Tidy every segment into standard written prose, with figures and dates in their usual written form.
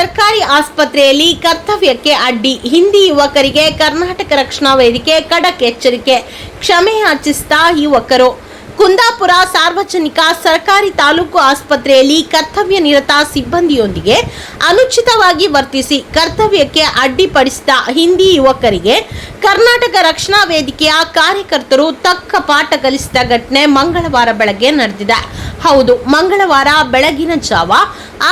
ಸರ್ಕಾರಿ ಆಸ್ಪತ್ರೆಯಲ್ಲಿ ಕರ್ತವ್ಯಕ್ಕೆ ಅಡ್ಡಿ, ಹಿಂದಿ ಯುವಕರಿಗೆ ಕರ್ನಾಟಕ ರಕ್ಷಣಾ ವೇದಿಕೆ ಖಡಕ್ ಎಚ್ಚರಿಕೆ, ಕ್ಷಮೆ ಯಾಚಿಸಿದ ಯುವಕರು. ಕುಂದಾಪುರ ಸಾರ್ವಜನಿಕ ಸರ್ಕಾರಿ ತಾಲೂಕು ಆಸ್ಪತ್ರೆಯಲ್ಲಿ ಕರ್ತವ್ಯ ನಿರತ ಸಿಬ್ಬಂದಿಯೊಂದಿಗೆ ಅನುಚಿತವಾಗಿ ವರ್ತಿಸಿ ಕರ್ತವ್ಯಕ್ಕೆ ಅಡ್ಡಿಪಡಿಸಿದ ಹಿಂದಿ ಯುವಕರಿಗೆ ಕರ್ನಾಟಕ ರಕ್ಷಣಾ ವೇದಿಕೆಯ ಕಾರ್ಯಕರ್ತರು ತಕ್ಕ ಪಾಠ ಕಲಿಸಿದ ಘಟನೆ ಮಂಗಳವಾರ ಬೆಳಗ್ಗೆ ನಡೆದಿದೆ. ಹೌದು, ಮಂಗಳವಾರ ಬೆಳಗಿನ ಜಾವ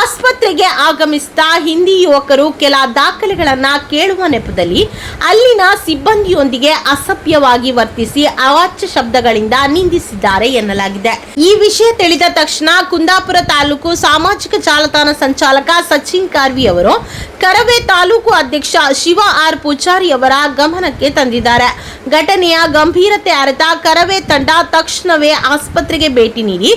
ಆಸ್ಪತ್ರೆಗೆ ಆಗಮಿಸಿದ ಹಿಂದಿ ಯುವಕರು ಕೆಲ ದಾಖಲೆಗಳನ್ನ ಕೇಳುವ ನೆಪದಲ್ಲಿ ಅಲ್ಲಿನ ಸಿಬ್ಬಂದಿಯೊಂದಿಗೆ ಅಸಭ್ಯವಾಗಿ ವರ್ತಿಸಿ ಅವಾಚ್ಯ ಶಬ್ದಗಳಿಂದ ನಿಂದಿಸಿದ್ದಾರೆ ಎನ್ನಲಾಗಿದೆ. ಈ ವಿಷಯ ತಿಳಿದ ತಕ್ಷಣ ಕುಂದಾಪುರ ತಾಲೂಕು ಸಾಮಾಜಿಕ ಜಾಲತಾಣ ಸಂಚಾಲಕ ಸಚಿನ್ ಕಾರ್ವಿ ಅವರು ಕರವೇ ತಾಲೂಕು ಅಧ್ಯಕ್ಷ ಶಿವ ಆರ್ ಪೂಜಾರಿ ಅವರ ಗಮನಕ್ಕೆ ತಂದಿದ್ದಾರೆ. ಘಟನೆಯ ಗಂಭೀರತೆ ಅರಿತ ಕರವೇ ತಂಡ ತಕ್ಷಣವೇ ಆಸ್ಪತ್ರೆಗೆ ಭೇಟಿ ನೀಡಿ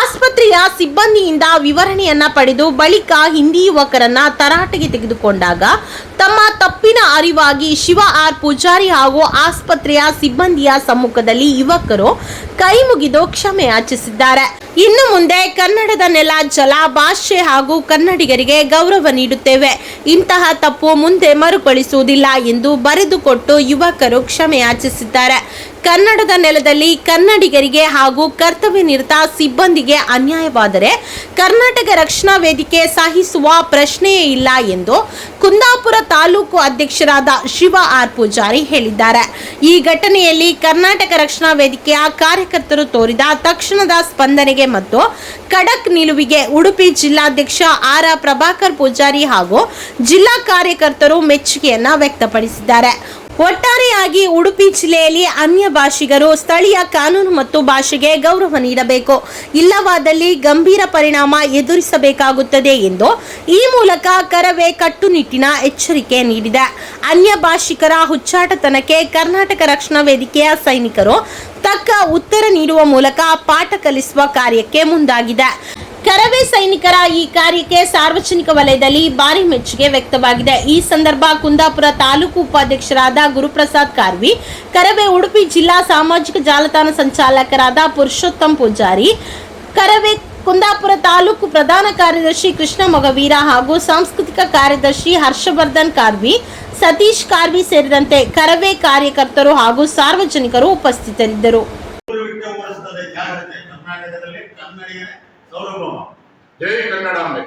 ಆಸ್ಪತ್ರೆಯ ಸಿಬ್ಬಂದಿಯಿಂದ ವಿವರಣೆಯನ್ನ ಪಡೆದು ಬಳಿಕ ಹಿಂದಿ ಯುವಕರನ್ನ ತರಾಟೆಗೆ ತೆಗೆದುಕೊಂಡಾಗ ತಮ್ಮ ತಪ್ಪಿನ ಅರಿವಾಗಿ ಶಿವ ಆರ್ ಪೂಜಾರಿ ಹಾಗೂ ಆಸ್ಪತ್ರೆಯ ಸಿಬ್ಬಂದಿಯ ಸಮ್ಮುಖದಲ್ಲಿ ಯುವಕರು ಕೈ ಮುಗಿದು ಕ್ಷಮೆ ಯಾಚಿಸಿದ್ದಾರೆ. ಇನ್ನು ಮುಂದೆ ಕನ್ನಡದ ನೆಲ, ಜಲ, ಭಾಷೆ ಹಾಗೂ ಕನ್ನಡಿಗರಿಗೆ ಗೌರವ ನೀಡುತ್ತೇವೆ. ಇಂತಹ ತಪ್ಪು ಮುಂದೆ ಮರುಕಳಿಸುವುದಿಲ್ಲ ಎಂದು ಬರೆದುಕೊಟ್ಟು ಯುವಕರು ಕ್ಷಮೆ ಯಾಚಿಸಿದ್ದಾರೆ. ಕನ್ನಡದ ನೆಲದಲ್ಲಿ ಕನ್ನಡಿಗರಿಗೆ ಹಾಗೂ ಕರ್ತವ್ಯ ನಿರತ ಸಿಬ್ಬಂದಿಗೆ ಅನ್ಯಾಯವಾದರೆ ಕರ್ನಾಟಕ ರಕ್ಷಣಾ ವೇದಿಕೆ ಸಹಿಸುವ ಪ್ರಶ್ನೆಯೇ ಇಲ್ಲ ಎಂದು ಕುಂದಾಪುರ ತಾಲೂಕು ಅಧ್ಯಕ್ಷರಾದ ಶಿವ ಆರ್ ಪೂಜಾರಿ ಹೇಳಿದ್ದಾರೆ. ಈ ಘಟನೆಯಲ್ಲಿ ಕರ್ನಾಟಕ ರಕ್ಷಣಾ ವೇದಿಕೆಯ ಕಾರ್ಯಕರ್ತರು ತೋರಿದ ತಕ್ಷಣದ ಸ್ಪಂದನೆಗೆ ಮತ್ತು ಖಡಕ್ ನಿಲುವಿಗೆ ಉಡುಪಿ ಜಿಲ್ಲಾಧ್ಯಕ್ಷ ಆರ್ ಪ್ರಭಾಕರ್ ಪೂಜಾರಿ ಹಾಗೂ ಜಿಲ್ಲಾ ಕಾರ್ಯಕರ್ತರು ಮೆಚ್ಚುಗೆಯನ್ನ ವ್ಯಕ್ತಪಡಿಸಿದ್ದಾರೆ. ಒಟ್ಟಾರೆಯಾಗಿ ಉಡುಪಿ ಜಿಲ್ಲೆಯಲ್ಲಿ ಅನ್ಯ ಭಾಷಿಗರು ಸ್ಥಳೀಯ ಕಾನೂನು ಮತ್ತು ಭಾಷೆಗೆ ಗೌರವ ನೀಡಬೇಕು, ಇಲ್ಲವಾದಲ್ಲಿ ಗಂಭೀರ ಪರಿಣಾಮ ಎದುರಿಸಬೇಕಾಗುತ್ತದೆ ಎಂದು ಈ ಮೂಲಕ ಕರವೇ ಕಟ್ಟುನಿಟ್ಟಿನ ಎಚ್ಚರಿಕೆ ನೀಡಿದೆ. ಅನ್ಯ ಭಾಷಿಕರ ಹುಚ್ಚಾಟತನಕ್ಕೆ ಕರ್ನಾಟಕ ರಕ್ಷಣಾ ವೇದಿಕೆಯ ಸೈನಿಕರು ತಕ್ಕ ಉತ್ತರ ನೀಡುವ ಮೂಲಕ ಪಾಠ ಕಲಿಸುವ ಕಾರ್ಯಕ್ಕೆ ಮುಂದಾಗಿದೆ. ಕರವೇ ಸೈನಿಕರ ಈ ಕಾರ್ಯಕ್ಕೆ ಸಾರ್ವಜನಿಕ ವಲಯದಲ್ಲಿ ಭಾರಿ ಮೆಚ್ಚುಗೆ ವ್ಯಕ್ತವಾಗಿದೆ. ಈ ಸಂದರ್ಭ ಕುಂದಾಪುರ ತಾಲೂಕು ಉಪಾಧ್ಯಕ್ಷರಾದ ಗುರುಪ್ರಸಾದ್ ಕಾರ್ವಿ, ಕರವೇ ಉಡುಪಿ ಜಿಲ್ಲಾ ಸಾಮಾಜಿಕ ಜಾಲತಾಣ ಸಂಚಾಲಕರಾದ ಪುರುಷೋತ್ತಮ್ ಪೂಜಾರಿ, ಕರವೇ ಕುಂದಾಪುರ ತಾಲೂಕು ಪ್ರಧಾನ ಕಾರ್ಯದರ್ಶಿ ಕೃಷ್ಣ ಮೊಗವೀರ ಹಾಗೂ ಸಾಂಸ್ಕೃತಿಕ ಕಾರ್ಯದರ್ಶಿ ಹರ್ಷವರ್ಧನ್ ಕಾರ್ವಿ, ಸತೀಶ್ ಕಾರ್ವಿ ಸೇರಿದಂತೆ ಕರವೇ ಕಾರ್ಯಕರ್ತರು ಹಾಗೂ ಸಾರ್ವಜನಿಕರು ಉಪಸ್ಥಿತರಿದ್ದರು. ಜೈ ಕನ್ನಡಾಂಬೆ.